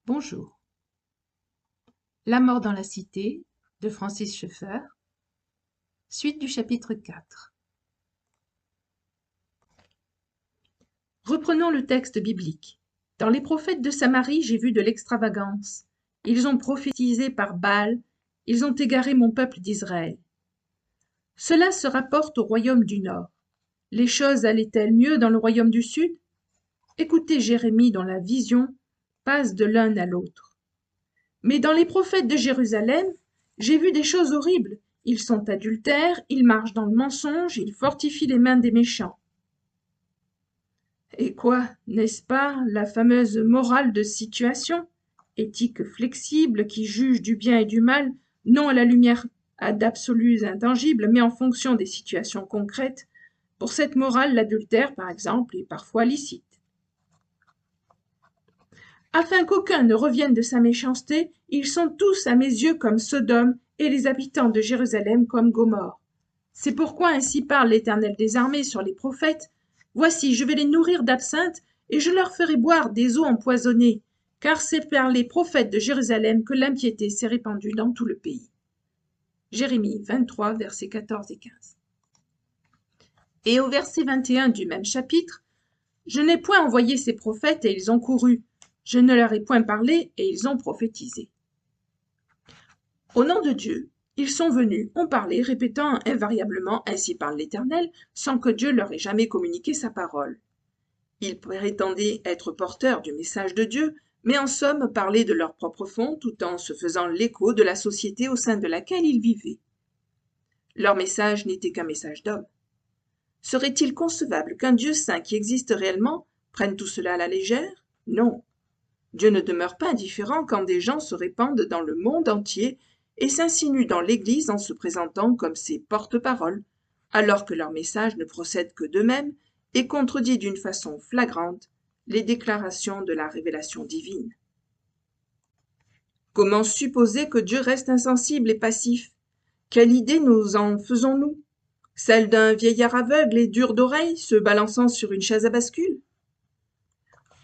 Bonjour. La mort dans la cité de Francis Schaeffer, suite du chapitre 4. Reprenons le texte biblique. Dans les prophètes de Samarie, j'ai vu de l'extravagance. Ils ont prophétisé par Baal, ils ont égaré mon peuple d'Israël. Cela se rapporte au royaume du Nord. Les choses allaient-elles mieux dans le royaume du Sud? Écoutez Jérémie dont la vision passe de l'un à l'autre. Mais dans les prophètes de Jérusalem, j'ai vu des choses horribles. Ils sont adultères, ils marchent dans le mensonge, ils fortifient les mains des méchants. Et quoi, n'est-ce pas la fameuse morale de situation, éthique flexible qui juge du bien et du mal, non à la lumière d'absolus intangibles, mais en fonction des situations concrètes. Pour cette morale, l'adultère, par exemple, est parfois licite. Afin qu'aucun ne revienne de sa méchanceté, ils sont tous à mes yeux comme Sodome, et les habitants de Jérusalem comme Gomorrhe. C'est pourquoi ainsi parle l'Éternel des armées sur les prophètes. Voici, je vais les nourrir d'absinthe, et je leur ferai boire des eaux empoisonnées, car c'est par les prophètes de Jérusalem que l'impiété s'est répandue dans tout le pays. Jérémie 23, versets 14 et 15. Et au verset 21 du même chapitre, « Je n'ai point envoyé ces prophètes, et ils ont couru. Je ne leur ai point parlé, et ils ont prophétisé. » Au nom de Dieu, ils sont venus, ont parlé, répétant invariablement « Ainsi parle l'Éternel », sans que Dieu leur ait jamais communiqué sa parole. Ils prétendaient être porteurs du message de Dieu, mais en somme parlaient de leur propre fond, tout en se faisant l'écho de la société au sein de laquelle ils vivaient. Leur message n'était qu'un message d'homme. Serait-il concevable qu'un Dieu saint qui existe réellement prenne tout cela à la légère? Non. Dieu ne demeure pas indifférent quand des gens se répandent dans le monde entier et s'insinuent dans l'Église en se présentant comme ses porte-paroles, alors que leur message ne procède que d'eux-mêmes et contredit d'une façon flagrante les déclarations de la révélation divine. Comment supposer que Dieu reste insensible et passif? Quelle idée nous en faisons-nous? Celle d'un vieillard aveugle et dur d'oreille se balançant sur une chaise à bascule?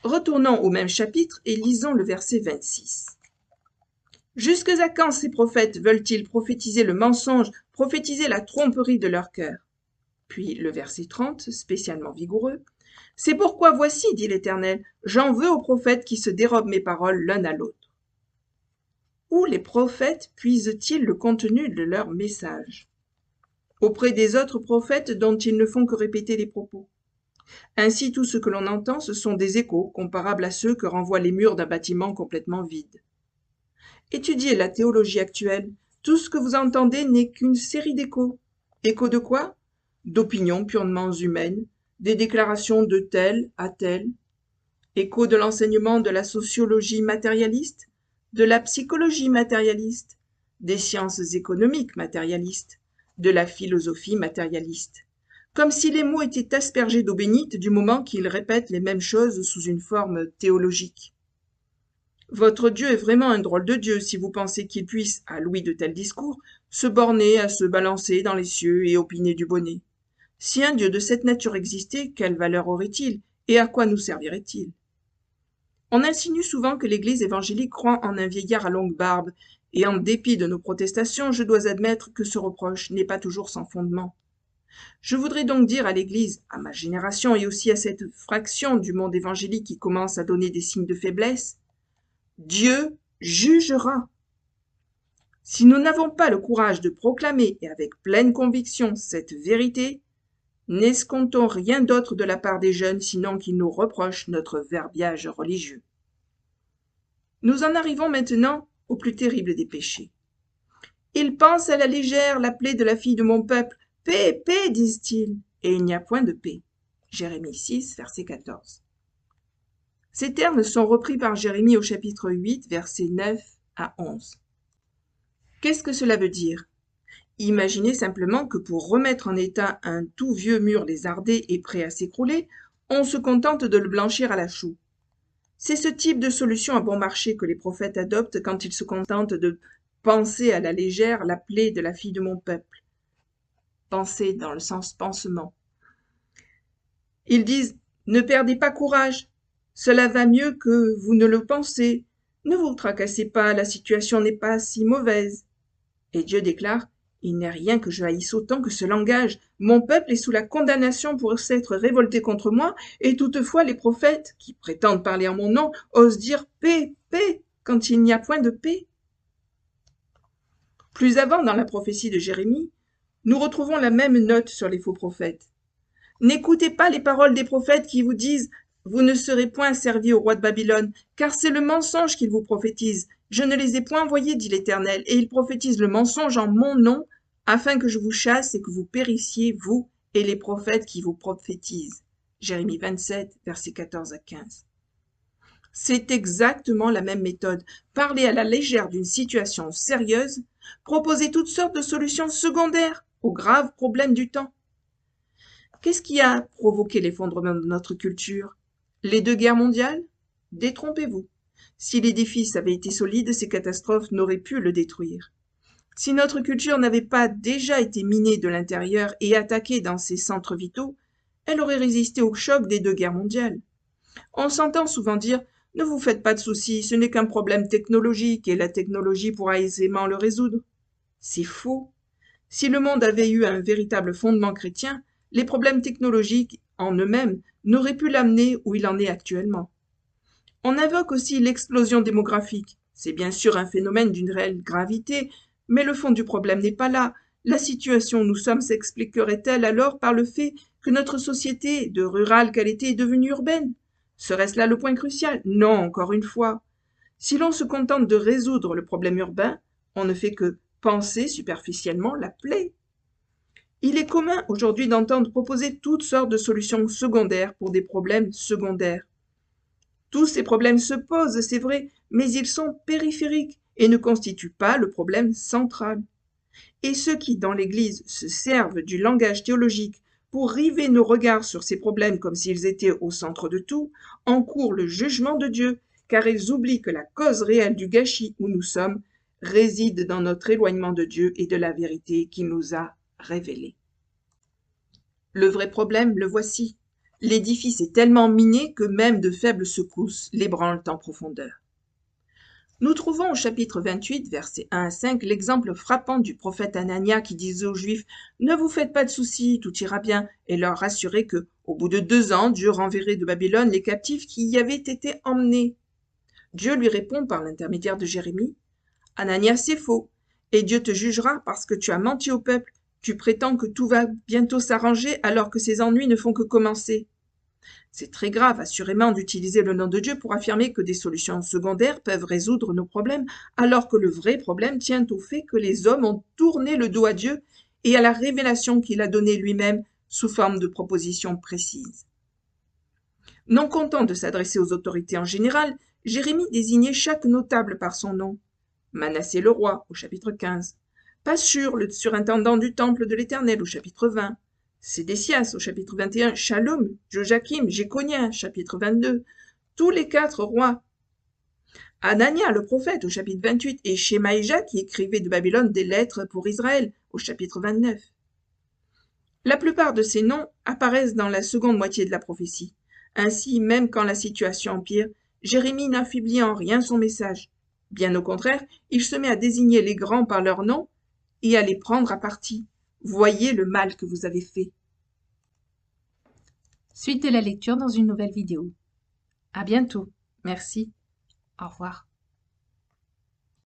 Retournons au même chapitre et lisons le verset 26. Jusque à quand ces prophètes veulent-ils prophétiser le mensonge, prophétiser la tromperie de leur cœur? Puis le verset 30, spécialement vigoureux. C'est pourquoi voici, dit l'Éternel, j'en veux aux prophètes qui se dérobent mes paroles l'un à l'autre. Où les prophètes puisent-ils le contenu de leur message? Auprès des autres prophètes dont ils ne font que répéter les propos. Ainsi, tout ce que l'on entend, ce sont des échos comparables à ceux que renvoient les murs d'un bâtiment complètement vide. Étudiez la théologie actuelle. Tout ce que vous entendez n'est qu'une série d'échos. Échos de quoi? D'opinions purement humaines, des déclarations de tel à tel. Échos de l'enseignement de la sociologie matérialiste, de la psychologie matérialiste, des sciences économiques matérialistes, de la philosophie matérialiste. Comme si les mots étaient aspergés d'eau bénite du moment qu'ils répètent les mêmes choses sous une forme théologique. Votre Dieu est vraiment un drôle de Dieu si vous pensez qu'il puisse, à l'ouïe de tels discours, se borner à se balancer dans les cieux et opiner du bonnet. Si un Dieu de cette nature existait, quelle valeur aurait-il et à quoi nous servirait-il? On insinue souvent que l'Église évangélique croit en un vieillard à longue barbe, et en dépit de nos protestations, je dois admettre que ce reproche n'est pas toujours sans fondement. Je voudrais donc dire à l'Église, à ma génération et aussi à cette fraction du monde évangélique qui commence à donner des signes de faiblesse, Dieu jugera. Si nous n'avons pas le courage de proclamer et avec pleine conviction cette vérité, n'escomptons rien d'autre de la part des jeunes sinon qu'ils nous reprochent notre verbiage religieux. Nous en arrivons maintenant au plus terrible des péchés. Ils pensent à la légère la plaie de la fille de mon peuple. Paix, paix, disent-ils, et il n'y a point de paix. Jérémie 6, verset 14. Ces termes sont repris par Jérémie au chapitre 8, versets 9 à 11. Qu'est-ce que cela veut dire? Imaginez simplement que pour remettre en état un tout vieux mur lézardé et prêt à s'écrouler, on se contente de le blanchir à la chaux. C'est ce type de solution à bon marché que les prophètes adoptent quand ils se contentent de penser à la légère la plaie de la fille de mon peuple. Penser dans le sens pansement. Ils disent « Ne perdez pas courage, cela va mieux que vous ne le pensez. Ne vous tracassez pas, la situation n'est pas si mauvaise. » Et Dieu déclare, « Il n'est rien que je haïsse autant que ce langage. Mon peuple est sous la condamnation pour s'être révolté contre moi, et toutefois les prophètes, qui prétendent parler en mon nom, osent dire paix, paix, quand il n'y a point de paix. » Plus avant, dans la prophétie de Jérémie, nous retrouvons la même note sur les faux prophètes. « N'écoutez pas les paroles des prophètes qui vous disent « Vous ne serez point servis au roi de Babylone, car c'est le mensonge qu'ils vous prophétisent. Je ne les ai point envoyés, dit l'Éternel, et ils prophétisent le mensonge en mon nom, afin que je vous chasse et que vous périssiez, vous et les prophètes qui vous prophétisent. » Jérémie 27, versets 14 à 15. C'est exactement la même méthode. Parler à la légère d'une situation sérieuse, proposer toutes sortes de solutions secondaires aux graves problèmes du temps. Qu'est-ce qui a provoqué l'effondrement de notre culture? Les 2 guerres mondiales? Détrompez-vous. Si l'édifice avait été solide, ces catastrophes n'auraient pu le détruire. Si notre culture n'avait pas déjà été minée de l'intérieur et attaquée dans ses centres vitaux, elle aurait résisté au choc des 2 guerres mondiales. On s'entend souvent dire « Ne vous faites pas de soucis, ce n'est qu'un problème technologique et la technologie pourra aisément le résoudre. » C'est faux. Si le monde avait eu un véritable fondement chrétien, les problèmes technologiques en eux-mêmes n'auraient pu l'amener où il en est actuellement. On invoque aussi l'explosion démographique. C'est bien sûr un phénomène d'une réelle gravité, mais le fond du problème n'est pas là. La situation où nous sommes s'expliquerait-elle alors par le fait que notre société, de rurale qu'elle était, est devenue urbaine? Serait-ce là le point crucial? Non, encore une fois. Si l'on se contente de résoudre le problème urbain, on ne fait que penser superficiellement la plaie. Il est commun aujourd'hui d'entendre proposer toutes sortes de solutions secondaires pour des problèmes secondaires. Tous ces problèmes se posent, c'est vrai, mais ils sont périphériques et ne constituent pas le problème central. Et ceux qui, dans l'Église, se servent du langage théologique pour river nos regards sur ces problèmes comme s'ils étaient au centre de tout, encourent le jugement de Dieu, car ils oublient que la cause réelle du gâchis où nous sommes réside dans notre éloignement de Dieu et de la vérité qu'il nous a révélée. Le vrai problème, le voici. L'édifice est tellement miné que même de faibles secousses l'ébranlent en profondeur. Nous trouvons au chapitre 28, versets 1 à 5, l'exemple frappant du prophète Anania qui disait aux Juifs « Ne vous faites pas de soucis, tout ira bien » et leur rassurait que, au bout de 2 ans, Dieu renverrait de Babylone les captifs qui y avaient été emmenés. Dieu lui répond par l'intermédiaire de Jérémie « Anania, c'est faux, et Dieu te jugera parce que tu as menti au peuple. Tu prétends que tout va bientôt s'arranger alors que ces ennuis ne font que commencer. » C'est très grave, assurément, d'utiliser le nom de Dieu pour affirmer que des solutions secondaires peuvent résoudre nos problèmes, alors que le vrai problème tient au fait que les hommes ont tourné le dos à Dieu et à la révélation qu'il a donnée lui-même sous forme de propositions précises. Non content de s'adresser aux autorités en général, Jérémie désignait chaque notable par son nom. Manassé le roi, au chapitre 15. Pashur, le surintendant du temple de l'Éternel, au chapitre 20. Sédécias, au chapitre 21. Shallum, Joachim, Jéconia, chapitre 22. Tous les 4 rois. Anania, le prophète, au chapitre 28. Et Shemaïja, qui écrivait de Babylone des lettres pour Israël, au chapitre 29. La plupart de ces noms apparaissent dans la seconde moitié de la prophétie. Ainsi, même quand la situation empire, Jérémie n'affaiblit en rien son message. Bien au contraire, il se met à désigner les grands par leur nom et à les prendre à partie. Voyez le mal que vous avez fait. Suite de la lecture dans une nouvelle vidéo. À bientôt. Merci. Au revoir.